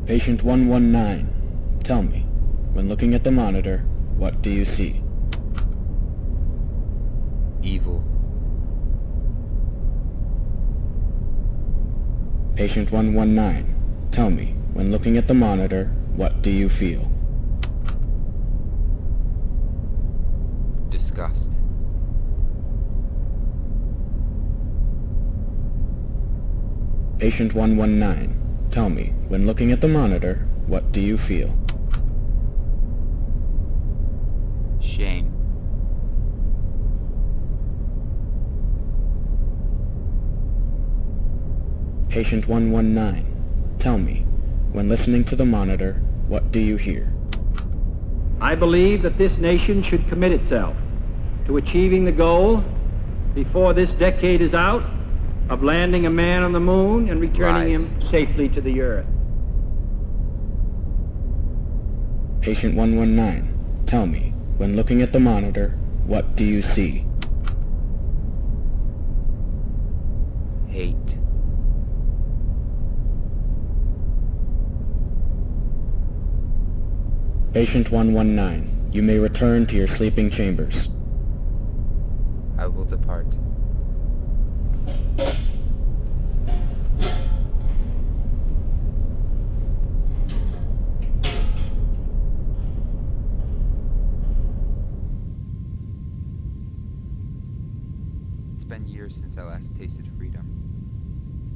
Patient 119, tell me, when looking at the monitor, what do you see? Evil. Patient 119, tell me, when looking at the monitor, what do you feel? Disgust. Patient 119, tell me, when looking at the monitor, what do you feel? Shame. Patient 119, tell me, when listening to the monitor, what do you hear? I believe that this nation should commit itself to achieving the goal before this decade is out of landing a man on the moon and returning Lies. him safely to the earth. Patient 119, tell me, when looking at the monitor, what do you see? Hate. Patient 119, you may return to your sleeping chambers. I will depart. It's been years since I last tasted freedom.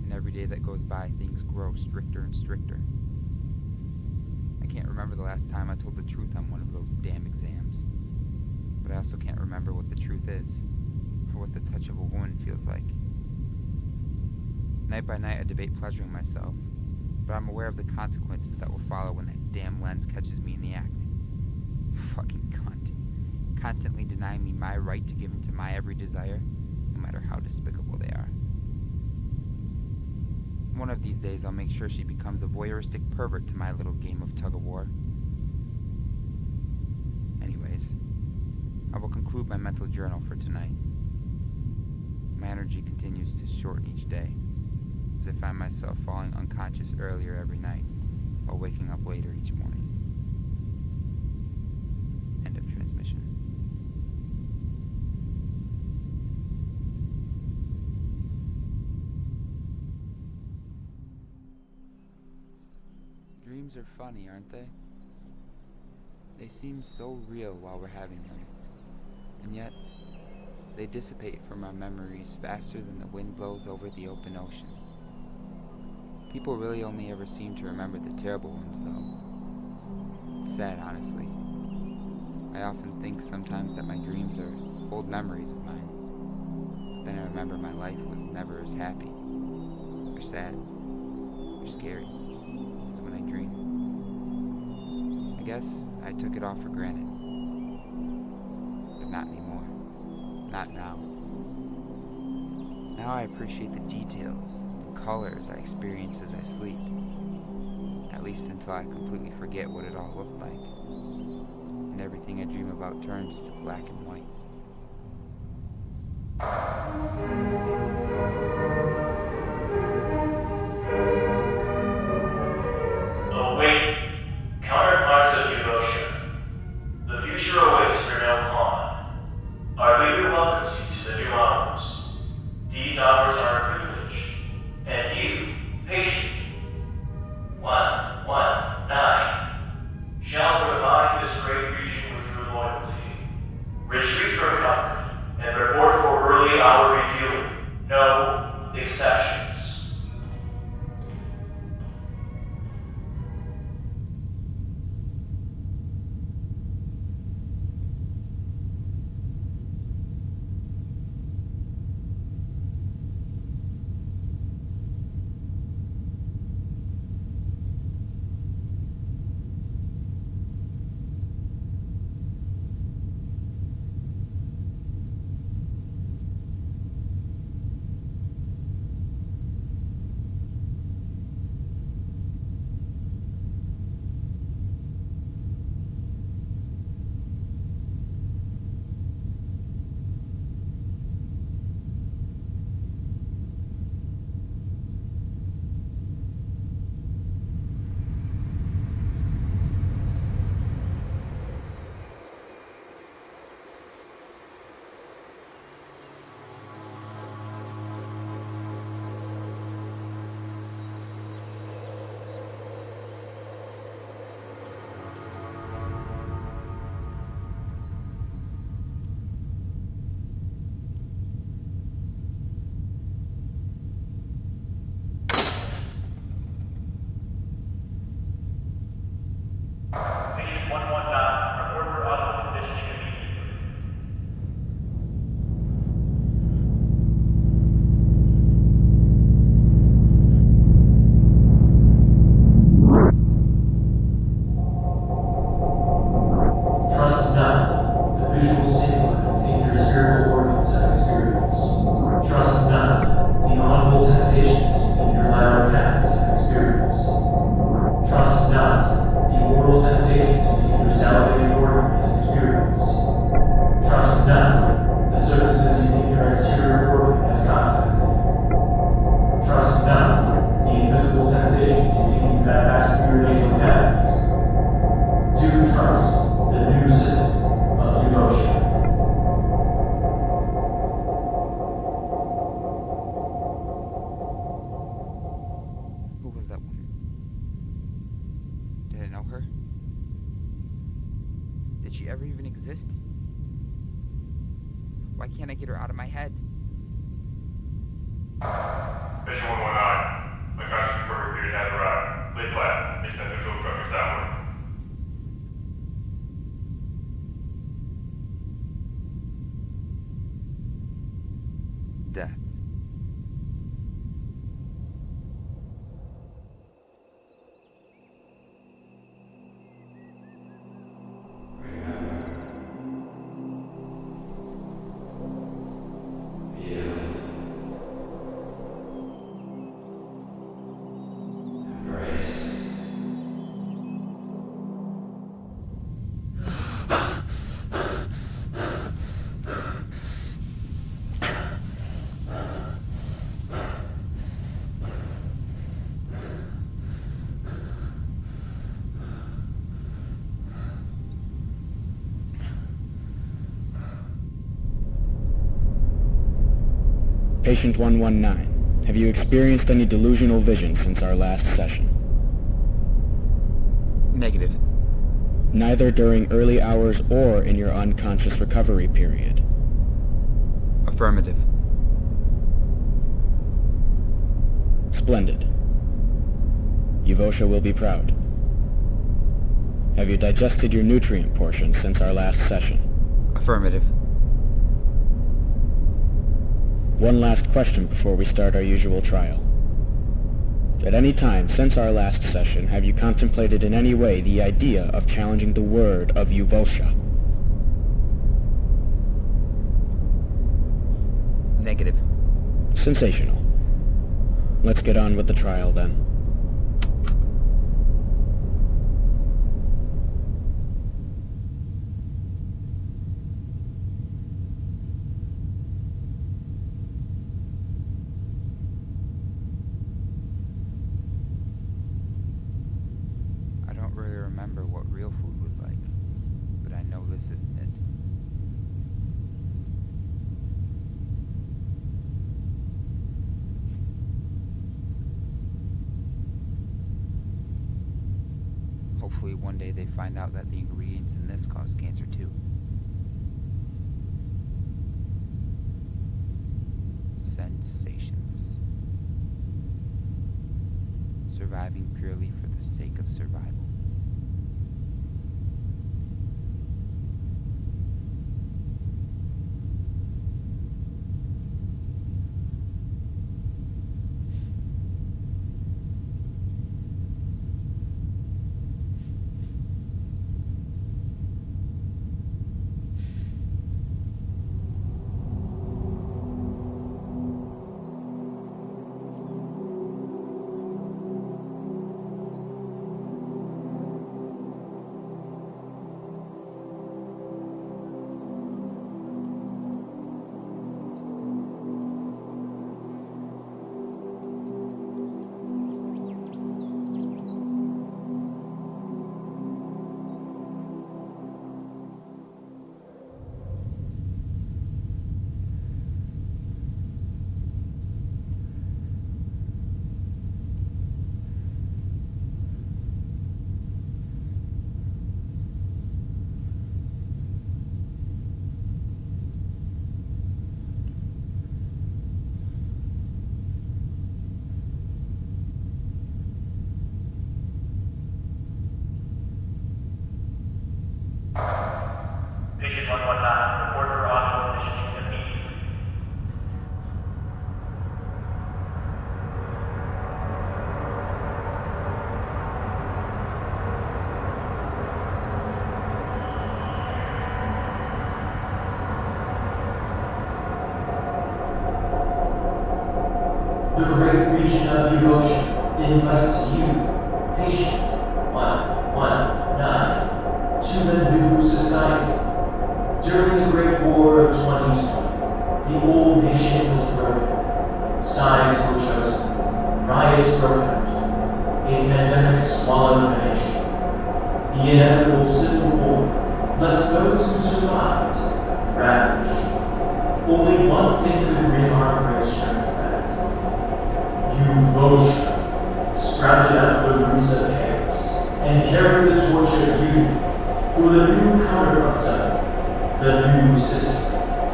And every day that goes by, things grow stricter and stricter. I can't remember the last time I told the truth on one of those damn exams. But I also can't remember what the truth is, or what the touch of a woman feels like. Night by night I debate pleasuring myself, but I'm aware of the consequences that will follow when that damn lens catches me in the act. Fucking cunt. Constantly denying me my right to give in to my every desire, no matter how despicable they are. One of these days I'll make sure she becomes a voyeuristic pervert to my little game of tug-of-war. Anyways, I will conclude my mental journal for tonight. My energy continues to shorten each day, as I find myself falling unconscious earlier every night, while waking up later each morning. End of transmission. Dreams are funny, aren't they? They seem so real while we're having them, and yet they dissipate from our memories faster than the wind blows over the open ocean. People really only ever seem to remember the terrible ones, though. It's sad, honestly. I often think sometimes that my dreams are old memories of mine. But then I remember my life was never as happy, or sad, or scary as when I dream. I guess I took it all for granted. But not anymore. Not now. Now I appreciate the details and colors I experience as I sleep. At least until I completely forget what it all looked like. And everything I dream about turns to black and white. Awake, counterparts of devotion. The future awaits for no pawn. Our leader welcomes you to the new hours. These hours are a privilege, and you, patient 119, shall provide this great region with your loyalty. Retreat for comfort, and report for early hour refueling. No exceptions. exist? Why can't I get her out of my head? Mission 119. Unconscious reporter period has arrived. Lay flat. Extend control structures downward. Death. Patient 119, have you experienced any delusional vision since our last session? Negative. Neither during early hours or in your unconscious recovery period. Affirmative. Splendid. Uvosha will be proud. Have you digested your nutrient portion since our last session? Affirmative. One last question before we start our usual trial. At any time since our last session, have you contemplated in any way the idea of challenging the word of Uvosha? Negative. Sensational. Let's get on with the trial then. I don't really remember what real food was like, but I know this isn't it. Hopefully one day they find out that the ingredients in this cause cancer too. Sensations. Surviving purely for the sake of survival. Patient 119, report for hospital admission immediately. The great region of Uvosha invites you, patient 119, to the new society. During the Great War of 2020, the old nation was broken. Sides were chosen. Riots broke out. A pandemic swallowed the nation. The inevitable civil war left those who survived ravaged. Only one thing could bring our great strength back. Uvosha sprouted up the roots of chaos and carried the torch of unity for the new counterparts of it.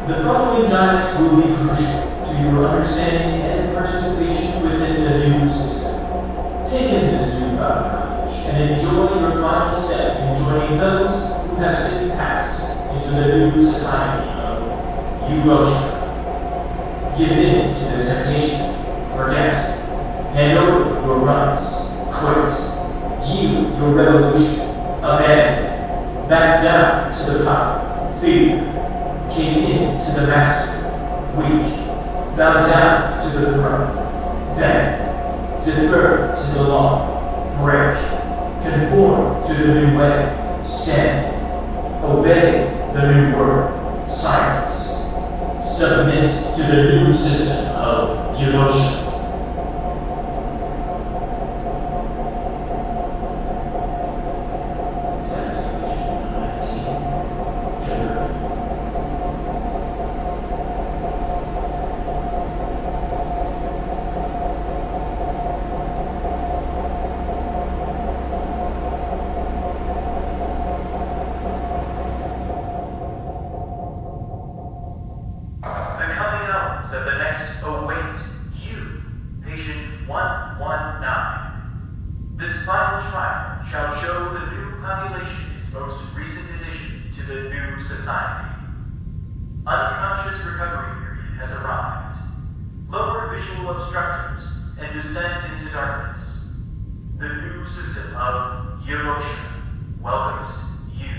The following dialect will be crucial to your understanding and participation within the new system. Take in this newfound knowledge and enjoy your final step in joining those who have since passed into the new society of Eugosha. Give in to the temptation, forget, hand over your rights, quit, yield your revolution, abandon, back down to the power, fear, cave in to the master, weak, bow down to the throne, bend, defer to the law, break, conform to the new way, stand, obey the new word, silence, submit to the new system of Eugosha. Of the next await you, patient 119. This final trial shall show the new population its most recent addition to the new society. Unconscious recovery period has arrived. Lower visual obstructors and descent into darkness. The new system of Eugosha welcomes you.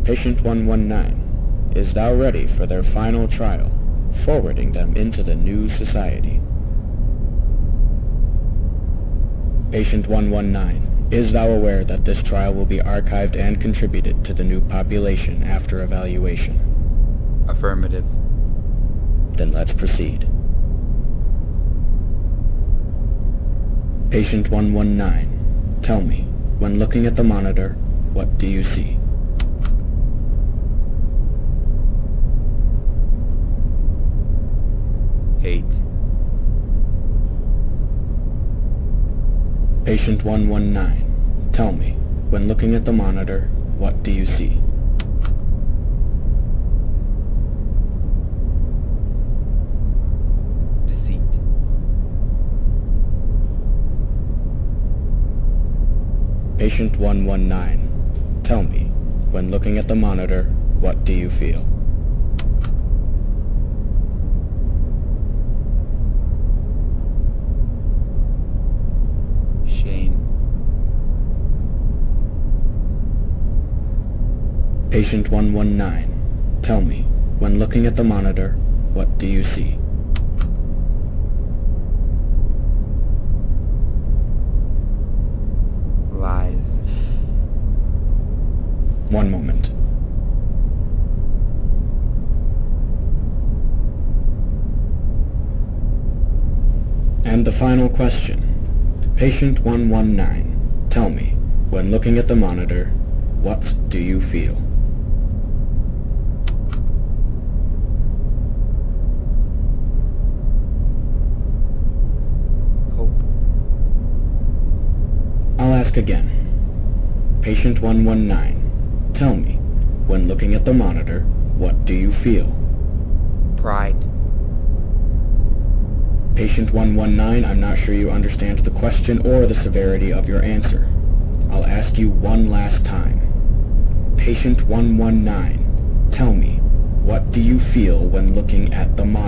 Patient 119, is thou ready for their final trial, forwarding them into the new society? Patient 119, is thou aware that this trial will be archived and contributed to the new population after evaluation? Affirmative. Then let's proceed. Patient 119, tell me, when looking at the monitor, what do you see? Hate. Patient 119, tell me, when looking at the monitor, what do you see? Deceit. Patient 119, tell me, when looking at the monitor, what do you feel? Shame. Patient 119, tell me, when looking at the monitor, what do you see? Lies. One moment. And the final question. Patient 119, tell me, when looking at the monitor, what do you feel? Hope. I'll ask again. Patient 119, tell me, when looking at the monitor, what do you feel? pride. Patient 119, I'm not sure you understand the question or the severity of your answer. I'll ask you one last time. Patient 119, tell me, what do you feel when looking at the monitor?